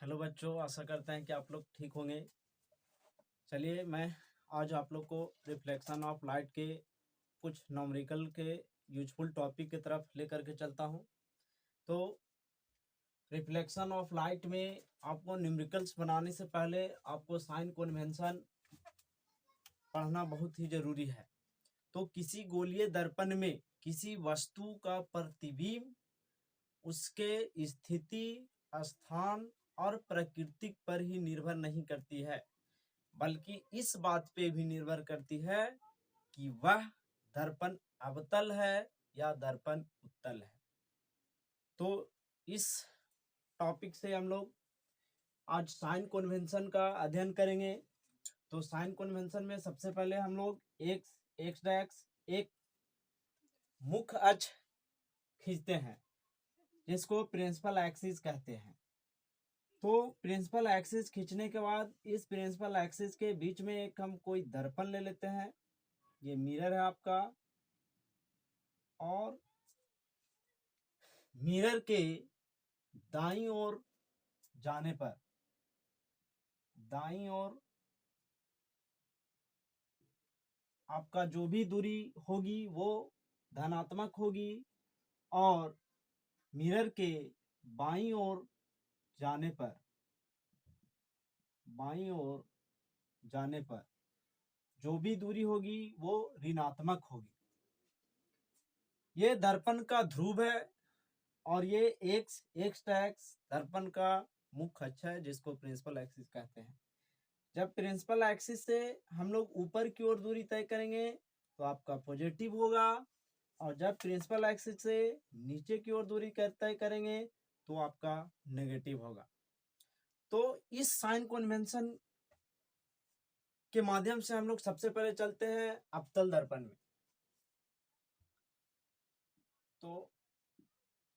Hello बच्चों, आशा करते हैं कि आप लोग ठीक होंगे। चलिए मैं आज आप लोग को रिफ्लेक्शन ऑफ लाइट के कुछ न्यूमेरिकल के यूजफुल टॉपिक की तरफ लेकर के चलता हूं। तो रिफ्लेक्शन ऑफ लाइट में आपको न्यूमेरिकल्स बनाने से पहले आपको साइन कन्वेंशन पढ़ना बहुत ही जरूरी है। तो किसी गोलीय दर्पण में किसी वस्तु का प्रतिबिंब उसके स्थिति, स्थान और प्रकृति पर ही निर्भर नहीं करती है, बल्कि इस बात पे भी निर्भर करती है कि वह दर्पण अवतल है या दर्पण उत्तल है। तो इस टॉपिक से हम लोग आज साइन कन्वेंशन का अध्ययन करेंगे। तो साइन कन्वेंशन में सबसे पहले हम लोग एक्स डैक्स एक मुख्य अक्ष खींचते हैं, जिसको प्रिंसिपल एक्सिस कहते हैं। तो प्रिंसिपल एक्सिस खींचने के बाद इस प्रिंसिपल एक्सिस के बीच में एक हम कोई दर्पण ले लेते हैं। ये मिरर है आपका, और मिरर के दाईं ओर जाने पर दाईं ओर आपका जो भी दूरी होगी वो धनात्मक होगी, और मिरर के बाईं ओर जाने पर जो भी दूरी होगी वो ऋणात्मक होगी। ये दर्पण का ध्रुव है, और ये एक्स एक्स दर्पण का मुख्य अक्ष है, जिसको प्रिंसिपल एक्सिस कहते हैं। जब प्रिंसिपल एक्सिस से हम लोग ऊपर की ओर दूरी तय करेंगे तो आपका पॉजिटिव होगा, और जब प्रिंसिपल एक्सिस से नीचे की ओर दूरी तय करेंगे तो आपका नेगेटिव होगा। तो इस साइन कन्वेंशन के माध्यम से हम लोग सबसे पहले चलते हैं अवतल दर्पण में। तो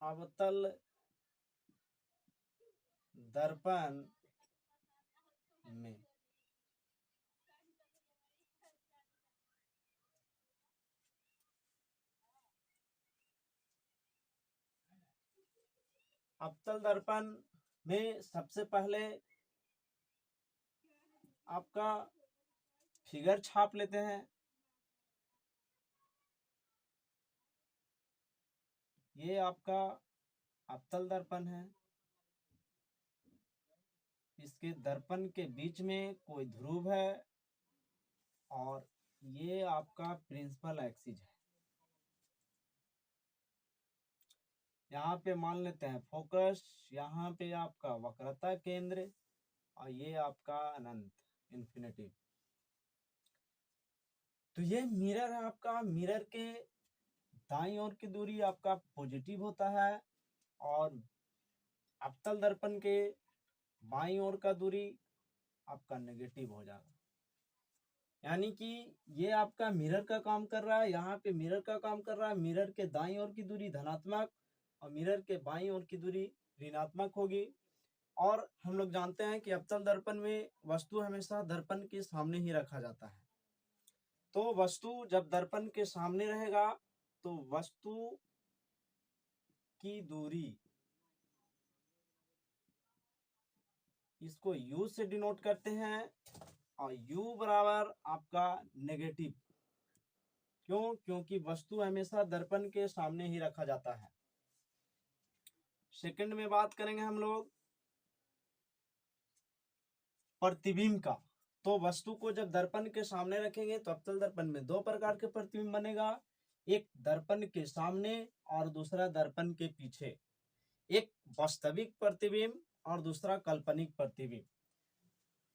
अवतल दर्पण में अवतल दर्पण में सबसे पहले आपका फिगर छाप लेते हैं। ये आपका अवतल दर्पण है। इसके दर्पण के बीच में कोई ध्रुव है, और ये आपका प्रिंसिपल एक्सिस है। यहाँ पे मान लेते हैं फोकस, यहाँ पे आपका वक्रता केंद्र, और ये आपका अनंत इन्फिनिटी। तो ये मिरर है आपका। मिरर के दाईं ओर की दूरी आपका पॉजिटिव होता है, और अवतल दर्पण के बाईं ओर का दूरी आपका नेगेटिव हो जाएगा। यानी कि ये आपका मिरर का काम कर रहा है, यहाँ पे मिरर का काम कर रहा है। मिरर के दाईं ओर की दूरी धनात्मक और मिरर के बाईं ओर की दूरी ऋणात्मक होगी। और हम लोग जानते हैं कि अवतल दर्पण में वस्तु हमेशा दर्पण के सामने ही रखा जाता है। तो वस्तु जब दर्पण के सामने रहेगा तो वस्तु की दूरी, इसको u से डिनोट करते हैं, और u बराबर आपका नेगेटिव। क्यों? क्योंकि वस्तु हमेशा दर्पण के सामने ही रखा जाता है। सेकंड में बात करेंगे हम लोग प्रतिबिंब का। तो वस्तु को जब दर्पण के सामने रखेंगे तो अवतल दर्पण में दो प्रकार के प्रतिबिंब बनेगा, एक दर्पण के सामने और दूसरा दर्पण के पीछे। एक वास्तविक प्रतिबिंब और दूसरा काल्पनिक प्रतिबिंब।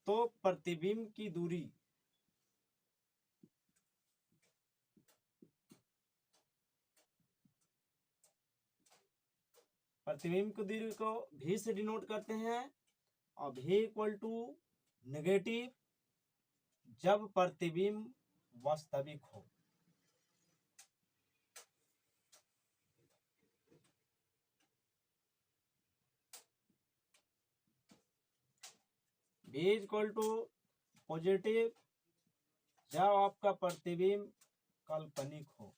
तो प्रतिबिंब की दूरी को v से डिनोट करते हैं, और v इक्वल टू नेगेटिव जब प्रतिबिंब वास्तविक हो। v इक्वल टू पॉजिटिव जब आपका प्रतिबिंब काल्पनिक हो।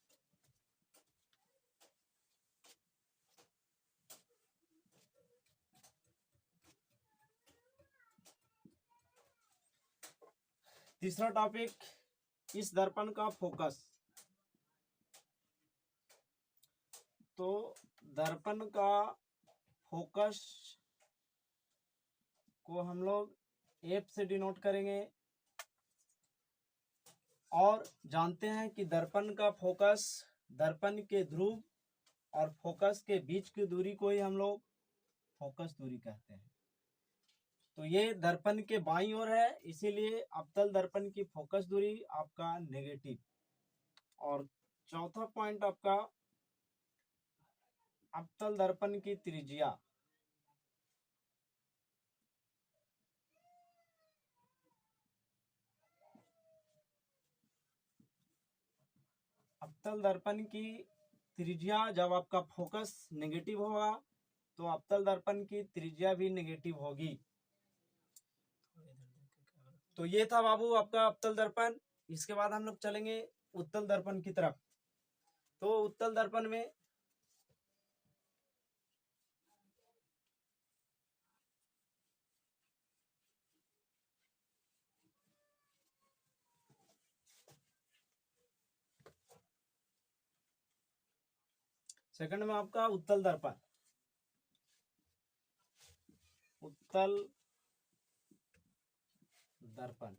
तीसरा टॉपिक, इस दर्पण का फोकस। तो दर्पण का फोकस को हम लोग एफ से डिनोट करेंगे और जानते हैं कि दर्पण का फोकस, दर्पण के ध्रुव और फोकस के बीच की दूरी को ही हम लोग फोकस दूरी कहते हैं। तो ये दर्पण के बाईं ओर है, इसीलिए अवतल दर्पण की फोकस दूरी आपका नेगेटिव। और चौथा पॉइंट आपका अवतल दर्पण की त्रिज्या। अवतल दर्पण की त्रिज्या, जब आपका फोकस नेगेटिव होगा तो अवतल दर्पण की त्रिज्या भी नेगेटिव होगी। तो ये था बाबू आपका अवतल दर्पण। इसके बाद हम लोग चलेंगे उत्तल दर्पण की तरफ। तो उत्तल दर्पण में सेकंड में आपका उत्तल दर्पण, उत्तल दर्पण।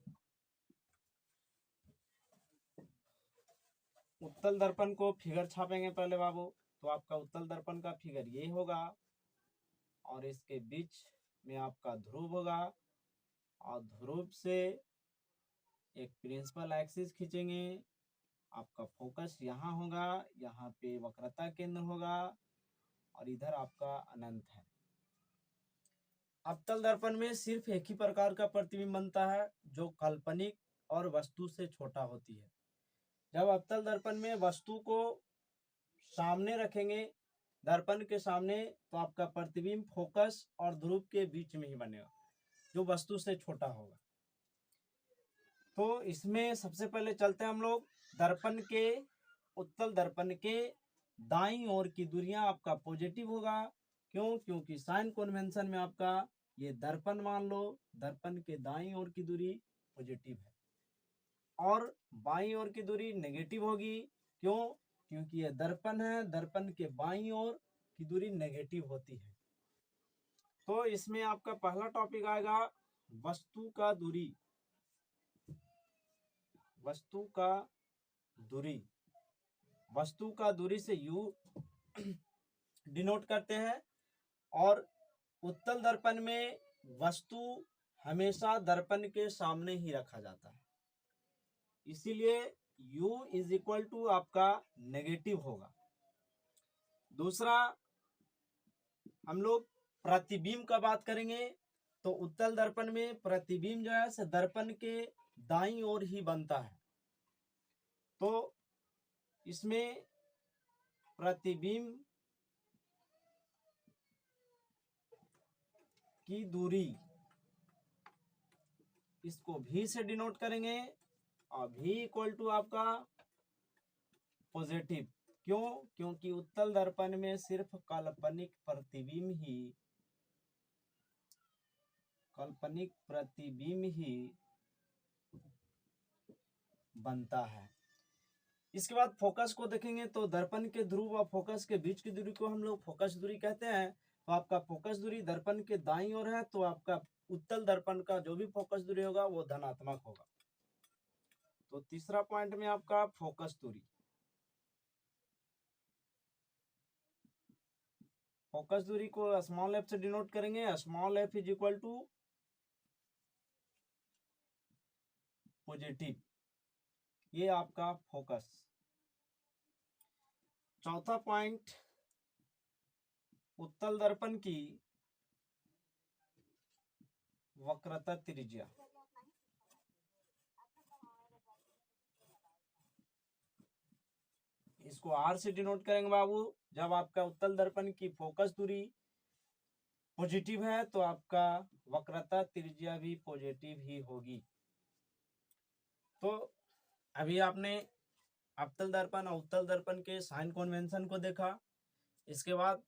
उत्तल दर्पण को फिगर छापेंगे पहले बाबू। तो आपका उत्तल दर्पण का फिगर ये होगा और इसके बीच में आपका ध्रुव होगा और ध्रुव से एक प्रिंसिपल एक्सिस खींचेंगे। आपका फोकस यहाँ होगा, यहाँ पे वक्रता केंद्र होगा और इधर आपका अनंत है। अवतल दर्पण में सिर्फ एक ही प्रकार का प्रतिबिंब बनता है जो काल्पनिक और वस्तु से छोटा होती है। जब अवतल दर्पण में वस्तु को सामने रखेंगे, दर्पण के सामने, तो आपका प्रतिबिंब फोकस और ध्रुव के बीच में ही बनेगा जो वस्तु से छोटा होगा। तो इसमें सबसे पहले चलते हैं हम लोग दर्पण के, उत्तल दर्पण के दाईं ओर की दूरियां आपका पॉजिटिव होगा। क्यों? क्योंकि साइन कन्वेंशन में आपका ये दर्पण मान लो, दर्पण के दाईं ओर की दूरी पॉजिटिव है और बाईं ओर की दूरी नेगेटिव होगी। क्यों? क्योंकि ये दर्पण है, दर्पण के बाईं ओर की दूरी नेगेटिव होती है। तो इसमें आपका पहला टॉपिक आएगा वस्तु का दूरी। वस्तु का दूरी, वस्तु का दूरी से u डिनोट करते हैं। और उत्तल दर्पण में वस्तु हमेशा दर्पण के सामने ही रखा जाता है, इसीलिए u इज इक्वल टू आपका नेगेटिव होगा। दूसरा, हम लोग प्रतिबिंब का बात करेंगे। तो उत्तल दर्पण में प्रतिबिंब जो है दर्पण के दाईं ओर ही बनता है। तो इसमें प्रतिबिंब की दूरी, इसको v से डिनोट करेंगे और v इक्वल टू आपका पॉजिटिव। क्यों? क्योंकि उत्तल दर्पण में सिर्फ काल्पनिक प्रतिबिंब ही बनता है। इसके बाद फोकस को देखेंगे। तो दर्पण के ध्रुव और फोकस के बीच की दूरी को हम लोग फोकस दूरी कहते हैं। तो आपका फोकस दूरी दर्पण के दाईं ओर है, तो आपका उत्तल दर्पण का जो भी फोकस दूरी होगा वो धनात्मक होगा। तो तीसरा पॉइंट में आपका फोकस दूरी, फोकस दूरी को स्मॉल एफ से डिनोट करेंगे। Small F is equal to positive, ये आपका फोकस। चौथा पॉइंट, उत्तल दर्पण की वक्रता त्रिज्या। इसको आर से डिनोट करेंगे बाबू। जब आपका उत्तल दर्पण की फोकस दूरी पॉजिटिव है तो आपका वक्रता त्रिज्या भी पॉजिटिव ही होगी। तो अभी आपने अवतल दर्पण और उत्तल दर्पण के साइन कन्वेंशन को देखा। इसके बाद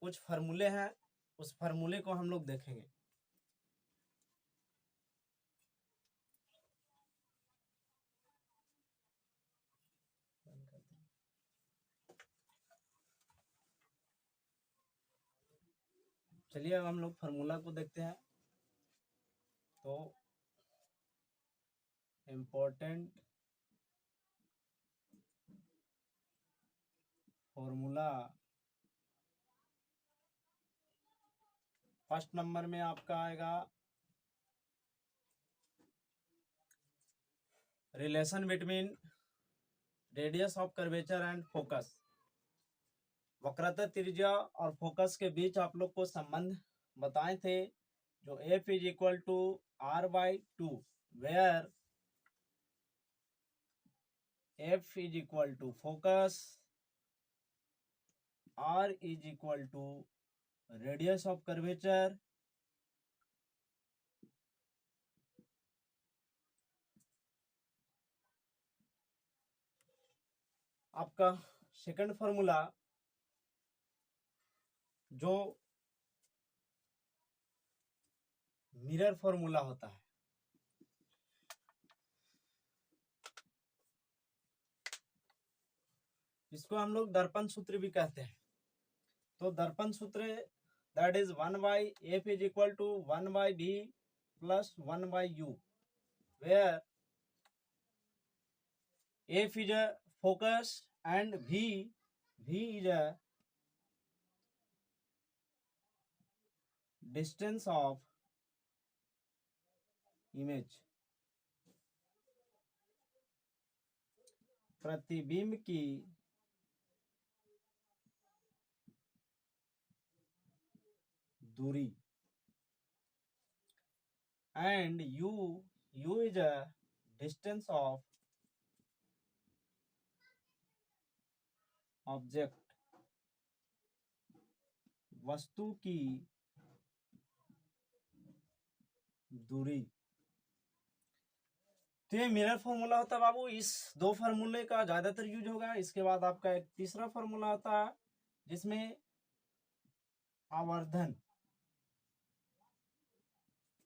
कुछ फार्मूले हैं, उस फार्मूले को हम लोग देखेंगे। चलिए अब हम लोग फार्मूला को देखते हैं। तो इम्पोर्टेंट फॉर्मूला, फर्स्ट नंबर में आपका आएगा relation between radius of curvature and focus. वक्रता त्रिज्या और फोकस के बीच आप लोग को संबंध बताए थे, जो F is equal to R/2, where F is equal to focus, R is equal to radius of curvature, आपका सेकंड फॉर्मूला जो मिरर फॉर्मूला होता है, इसको हम लोग दर्पण सूत्र भी कहते हैं। तो दर्पण सूत्र that is 1/F is equal to 1/B plus 1/U, where F is a focus and V is a distance of image। प्रतिबिंब की दूरी, and U is a distance of object, वस्तु की दूरी। तो ये मिरर फॉर्मूला होता है बाबू। इस दो फार्मूले का ज्यादातर यूज होगा। इसके बाद आपका एक तीसरा फार्मूला होता है जिसमें आवर्धन,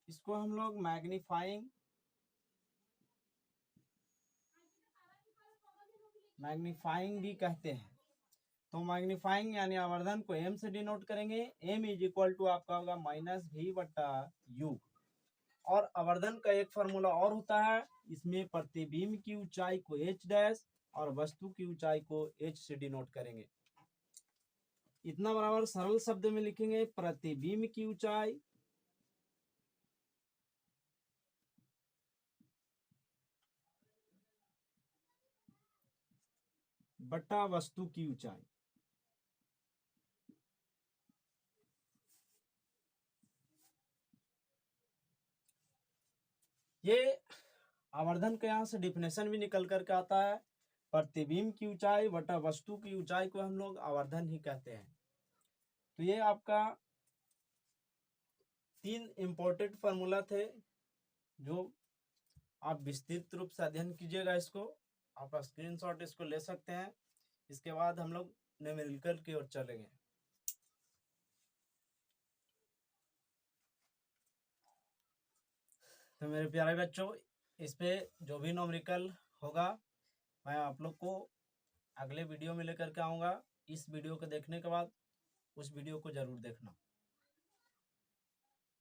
इसको हम लोग मैग्नीफाइंग भी कहते हैं। तो मैग्नीफाइंग यानी आवर्धन को m से डिनोट करेंगे। m इज इक्वल टू आपका होगा -v/u। और आवर्धन का एक फॉर्मूला और होता है, इसमें प्रतिबिंब की ऊंचाई को h डैश और वस्तु की ऊंचाई को h से डिनोट करेंगे। इतना बराबर सरल शब्द में लिखेंगे, प्रतिबिंब की ऊंचाई बटा वस्तु की ऊंचाई। ये आवर्धन के यहाँ से डिफिनेशन भी निकल करके आता है, प्रतिबिंब की ऊंचाई बटा वस्तु की ऊंचाई को हम लोग आवर्धन ही कहते हैं। तो ये आपका 3 इंपॉर्टेंट फार्मूला थे जो आप विस्तृत रूप से अध्ययन कीजिएगा। इसको आप स्क्रीनशॉट इसको ले सकते हैं। इसके बाद हम लोग न्यूमेरिकल की ओर चलेंगे। तो मेरे प्यारे बच्चों, इस पे जो भी न्यूमेरिकल होगा मैं आप लोग को अगले वीडियो में लेकर के आऊँगा। इस वीडियो को देखने के बाद उस वीडियो को जरूर देखना।